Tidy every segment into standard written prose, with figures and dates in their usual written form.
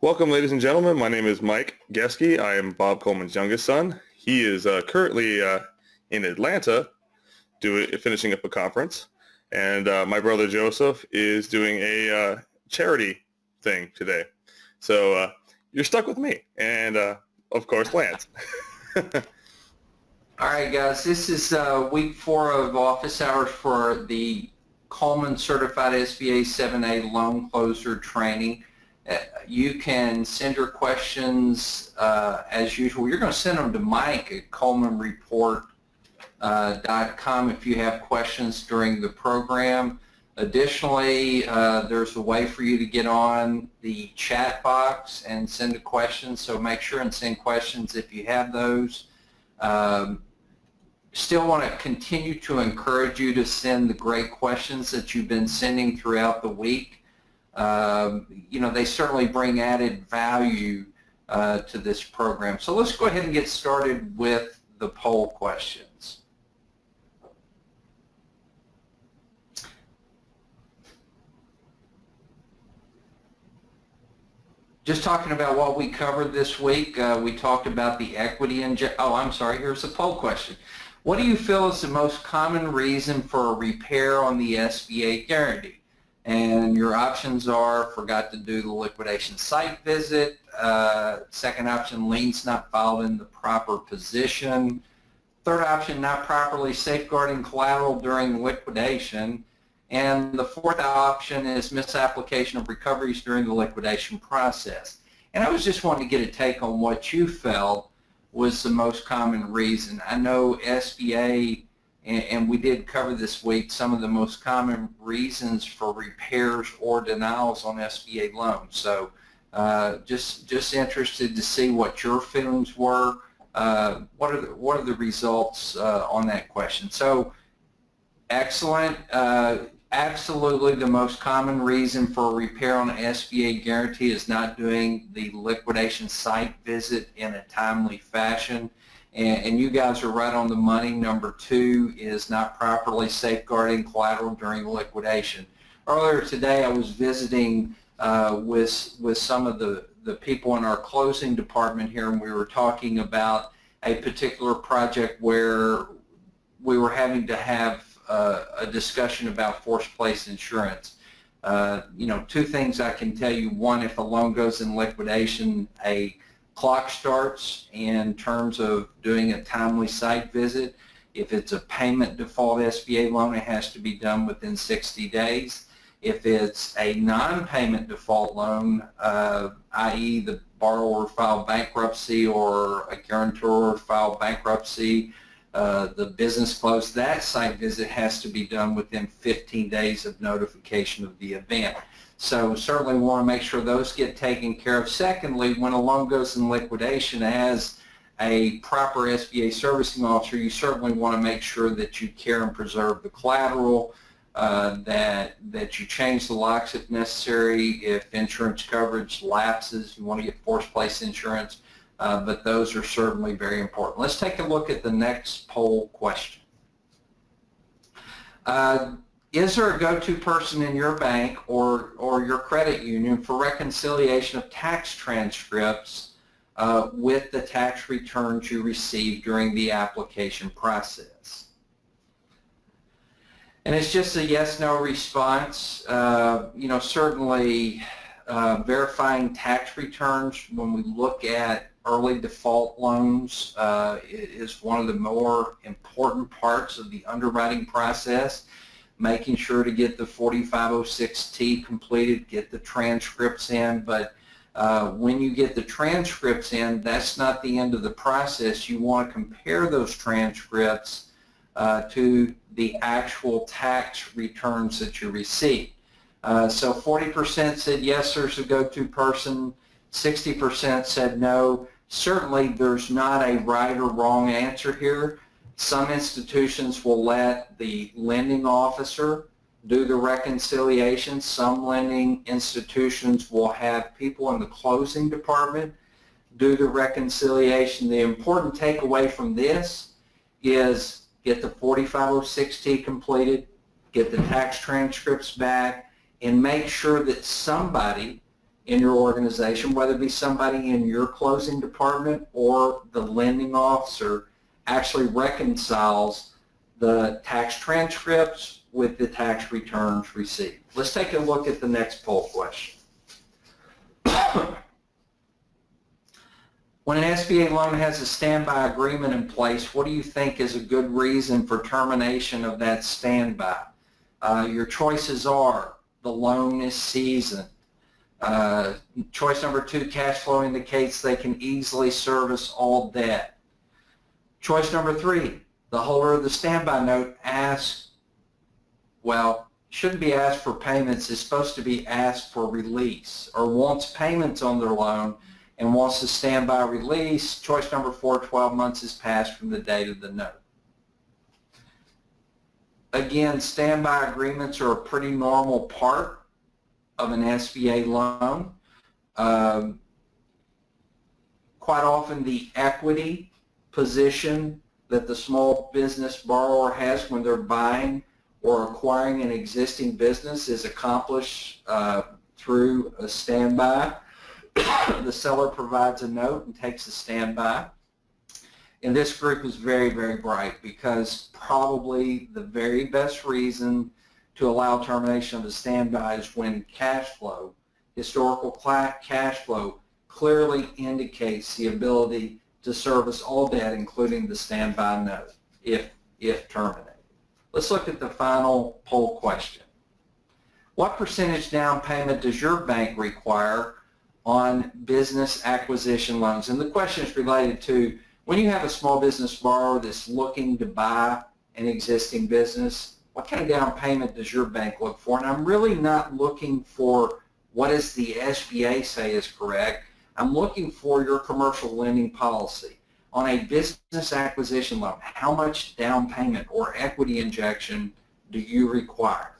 Welcome, ladies and gentlemen. My name is Mike Geske. I am Bob Coleman's youngest son. He is currently in Atlanta finishing up a conference. And my brother Joseph is doing a charity thing today. So you're stuck with me and, of course, Lance. All right, guys, this is week 4 of office hours for the Coleman Certified SBA 7A Loan Closer Training. You can send your questions as usual. You're going to send them to Mike at colemanreport.com if you have questions during the program. Additionally, there's a way for you to get on the chat box and send a question, so make sure and send questions if you have those. Still want to continue to encourage you to send the great questions that you've been sending throughout the week. They certainly bring added value to this program. So let's go ahead and get started with the poll questions. Just talking about what we covered this week, we talked about the equity here's the poll question. What do you feel is the most common reason for a repair on the SBA guarantee? And your options are: forgot to do the liquidation site visit, second option, liens not filed in the proper position, third option, not properly safeguarding collateral during liquidation, and the fourth option is misapplication of recoveries during the liquidation process. And I was just wanting to get a take on what you felt was the most common reason. I know SBA, and we did cover this week, some of the most common reasons for repairs or denials on SBA loans. So just interested to see what your feelings were. What are the results on that question? So excellent. Absolutely, the most common reason for a repair on an SBA guarantee is not doing the liquidation site visit in a timely fashion. And you guys are right on the money. Number 2 is not properly safeguarding collateral during liquidation. Earlier today, I was visiting with some of the people in our closing department here, and we were talking about a particular project where we were having to have a discussion about forced place insurance. 2 things I can tell you. One, if a loan goes in liquidation, a clock starts in terms of doing a timely site visit. If it's a payment default SBA loan, it has to be done within 60 days. If it's a non-payment default loan, i.e. the borrower filed bankruptcy or a guarantor filed bankruptcy, the business closed, that site visit has to be done within 15 days of notification of the event. So certainly want to make sure those get taken care of. Secondly, when a loan goes in liquidation, as a proper SBA servicing officer, you certainly want to make sure that you care and preserve the collateral, that you change the locks if necessary. If insurance coverage lapses, you want to get forced place insurance. But those are certainly very important. Let's take a look at the next poll question. Is there a go-to person in your bank or your credit union for reconciliation of tax transcripts with the tax returns you received during the application process? And it's just a yes/no response. Certainly verifying tax returns when we look at early default loans is one of the more important parts of the underwriting process. Making sure to get the 4506T completed, get the transcripts in, but when you get the transcripts in, that's not the end of the process. You want to compare those transcripts to the actual tax returns that you received. So 40% said yes, there's a go-to person, 60% said no. Certainly there's not a right or wrong answer here. Some institutions will let the lending officer do the reconciliation. Some lending institutions will have people in the closing department do the reconciliation. The important takeaway from this is get the 4506T completed, get the tax transcripts back, and make sure that somebody in your organization, whether it be somebody in your closing department or the lending officer, actually reconciles the tax transcripts with the tax returns received. Let's take a look at the next poll question. When an SBA loan has a standby agreement in place, what do you think is a good reason for termination of that standby? Your choices are the loan is seasoned. Choice number 2, cash flow indicates they can easily service all debt. Choice number 3, the holder of the standby note asks, well, shouldn't be asked for payments, it's supposed to be asked for release, or wants payments on their loan and wants the standby release. Choice number 4, 12 months has passed from the date of the note. Again, standby agreements are a pretty normal part of an SBA loan. Quite often the equity position that the small business borrower has when they're buying or acquiring an existing business is accomplished through a standby. The seller provides a note and takes a standby. And this group is very, very bright, because probably the very best reason to allow termination of the standby is when cash flow, historical cash flow, clearly indicates the ability to service all debt, including the standby note, if terminated. Let's look at the final poll question. What percentage down payment does your bank require on business acquisition loans? And the question is related to when you have a small business borrower that's looking to buy an existing business, what kind of down payment does your bank look for? And I'm really not looking for what does the SBA say is correct. I'm looking for your commercial lending policy. On a business acquisition loan, how much down payment or equity injection do you require?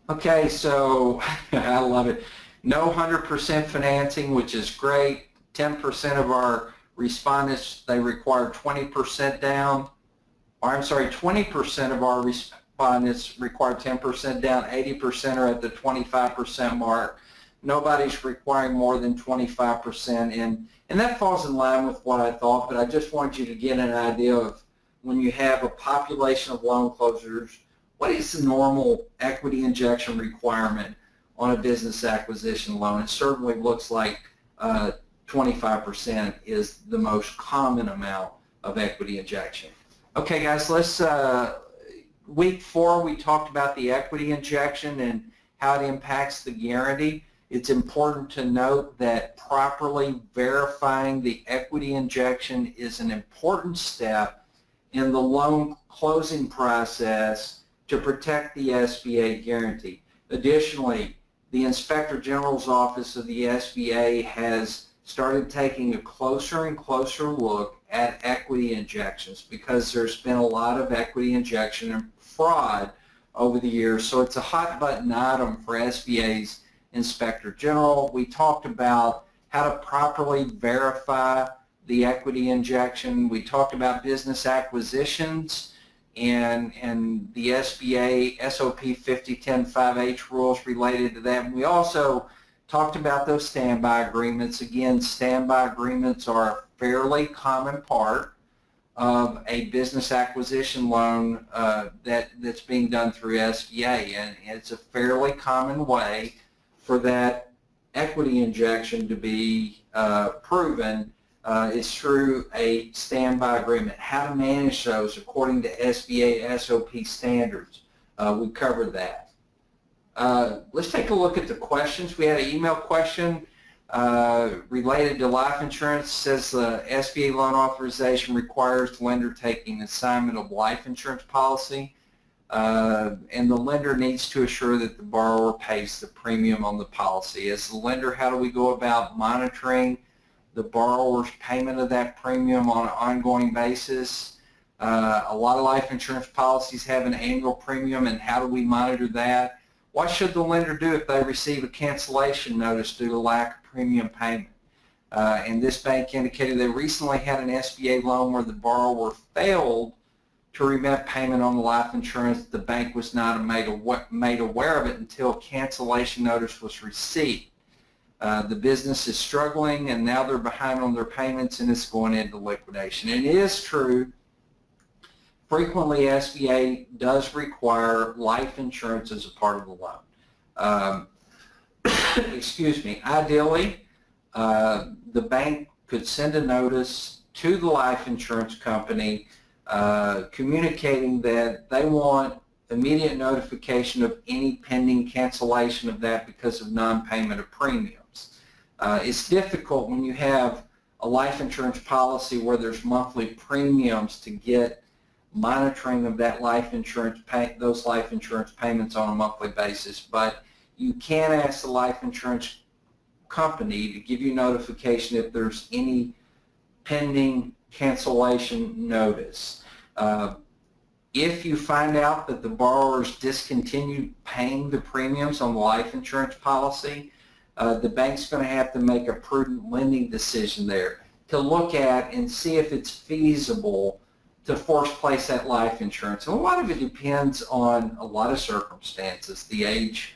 Okay, so I love it. No 100% financing, which is great. 10% of our respondents, they require 20% down. Or I'm sorry, 20% of our respondents require 10% down. 80% are at the 25% mark. Nobody's requiring more than 25%, and that falls in line with what I thought, but I just want you to get an idea of when you have a population of loan closers, what is the normal equity injection requirement on a business acquisition loan? It certainly looks like 25% is the most common amount of equity injection. Okay, guys, let's, week 4 we talked about the equity injection and how it impacts the guarantee. It's important to note that properly verifying the equity injection is an important step in the loan closing process to protect the SBA guarantee. Additionally, the Inspector General's Office of the SBA has started taking a closer and closer look at equity injections because there's been a lot of equity injection and fraud over the years. So it's a hot button item for SBA's Inspector General. We talked about how to properly verify the equity injection. We talked about business acquisitions and the SBA SOP 5010-5H rules related to that. And we also talked about those standby agreements. Again, standby agreements are a fairly common part of a business acquisition loan that's being done through SBA, and it's a fairly common way for that equity injection to be proven is through a standby agreement. How to manage those according to SBA SOP standards. We covered that. Let's take a look at the questions. We had an email question related to life insurance. It says the SBA loan authorization requires the lender taking assignment of life insurance policy, and the lender needs to assure that the borrower pays the premium on the policy. As the lender, how do we go about monitoring the borrower's payment of that premium on an ongoing basis? A lot of life insurance policies have an annual premium, and how do we monitor that? What should the lender do if they receive a cancellation notice due to lack of premium payment? And this bank indicated they recently had an SBA loan where the borrower failed to remit payment on the life insurance. The bank was not made aware of it until cancellation notice was received. The business is struggling, and now they're behind on their payments, and it's going into liquidation. And it is true, frequently SBA does require life insurance as a part of the loan. Excuse me. Ideally, the bank could send a notice to the life insurance company communicating that they want immediate notification of any pending cancellation of that because of non-payment of premiums. It's difficult when you have a life insurance policy where there's monthly premiums to get monitoring of that life insurance those life insurance payments on a monthly basis, but you can ask the life insurance company to give you notification if there's any pending cancellation notice. If you find out that the borrower's discontinued paying the premiums on the life insurance policy, the bank's going to have to make a prudent lending decision there to look at and see if it's feasible to force place that life insurance. And a lot of it depends on a lot of circumstances: the age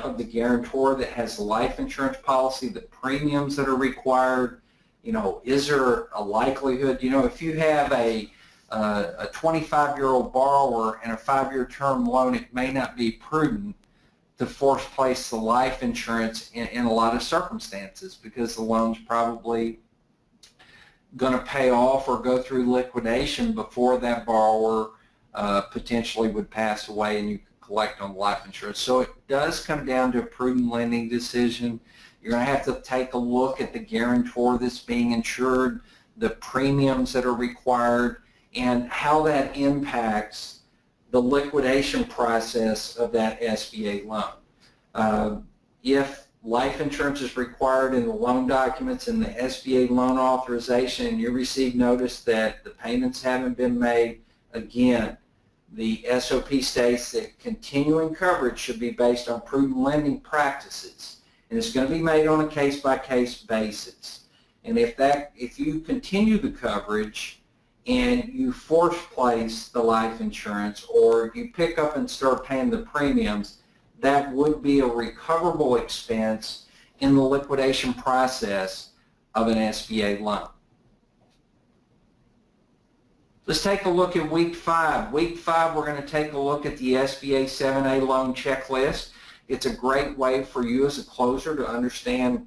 of the guarantor that has the life insurance policy, the premiums that are required. You know, is there a likelihood, you know, if you have a 25-year-old borrower and a 5-year term loan, it may not be prudent to force place the life insurance in a lot of circumstances because the loan's probably going to pay off or go through liquidation before that borrower potentially would pass away and you could collect on the life insurance. So it does come down to a prudent lending decision. You're going to have to take a look at the guarantor that's being insured, the premiums that are required, and how that impacts the liquidation process of that SBA loan. If life insurance is required in the loan documents and the SBA loan authorization and you receive notice that the payments haven't been made, again, the SOP states that continuing coverage should be based on prudent lending practices, and it's going to be made on a case-by-case basis. And if you continue the coverage and you force place the life insurance or you pick up and start paying the premiums, that would be a recoverable expense in the liquidation process of an SBA loan. Let's take a look at week 5. Week 5, we're going to take a look at the SBA 7A loan checklist. It's a great way for you as a closer to understand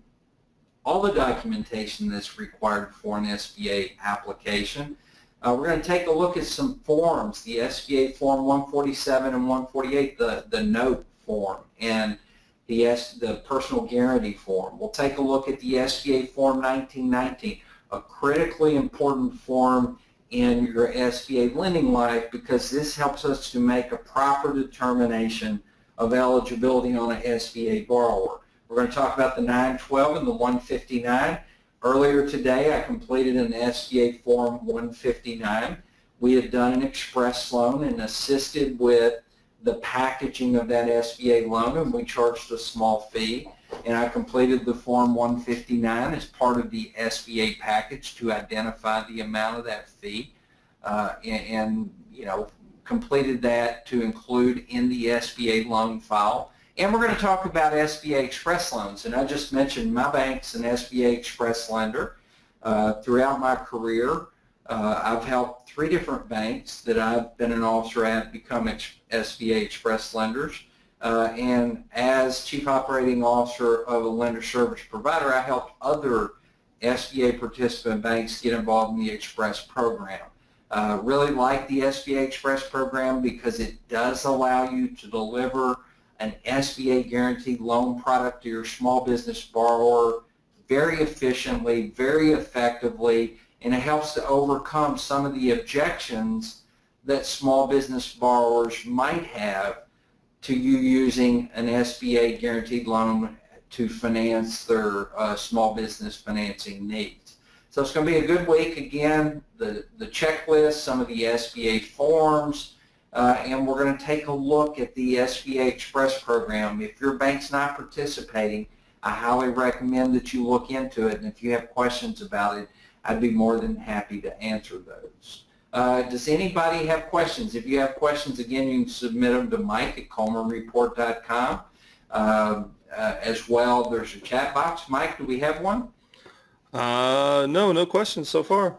all the documentation that's required for an SBA application. We're going to take a look at some forms, the SBA Form 147 and 148, the note form, and the personal guarantee form. We'll take a look at the SBA Form 1919, a critically important form in your SBA lending life because this helps us to make a proper determination of eligibility on an SBA borrower. We're going to talk about the 912 and the 159. Earlier today, I completed an SBA Form 159. We had done an express loan and assisted with the packaging of that SBA loan, and we charged a small fee. And I completed the Form 159 as part of the SBA package to identify the amount of that fee, and you know, completed that to include in the SBA loan file. And we're going to talk about SBA Express loans. And I just mentioned my bank's an SBA Express lender. Throughout my career, I've helped 3 different banks that I've been an officer at become SBA Express lenders. And as Chief Operating Officer of a lender service provider, I helped other SBA participant banks get involved in the Express program. Really like the SBA Express program because it does allow you to deliver an SBA guaranteed loan product to your small business borrower very efficiently, very effectively, and it helps to overcome some of the objections that small business borrowers might have to you using an SBA guaranteed loan to finance their small business financing needs. So it's going to be a good week. Again, the checklist, some of the SBA forms, and we're going to take a look at the SBA Express program. If your bank's not participating, I highly recommend that you look into it, and if you have questions about it, I'd be more than happy to answer those. Does anybody have questions? If you have questions, again, you can submit them to Mike at ColemanReport.com. As well, there's a chat box. Mike, do we have one? No questions so far.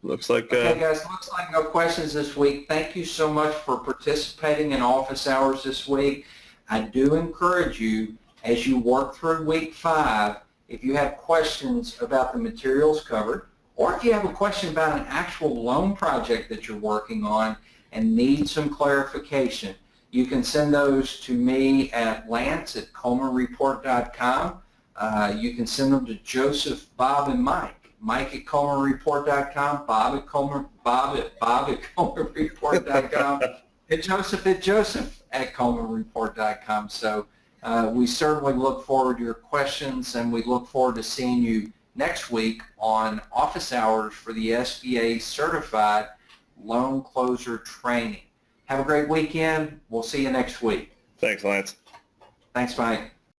Looks like... Okay, guys, looks like no questions this week. Thank you so much for participating in office hours this week. I do encourage you, as you work through week 5, if you have questions about the materials covered, or if you have a question about an actual loan project that you're working on and need some clarification, you can send those to me at Lance at ColemanReport.com. You can send them to Joseph, Bob, and Mike. Mike at ColemanReport.com, Bob at ColemanReport.com, and Joseph at ColemanReport.com. So we certainly look forward to your questions, and we look forward to seeing you next week on office hours for the SBA Certified Loan Closer Training. Have a great weekend. We'll see you next week. Thanks, Lance. Thanks, Mike.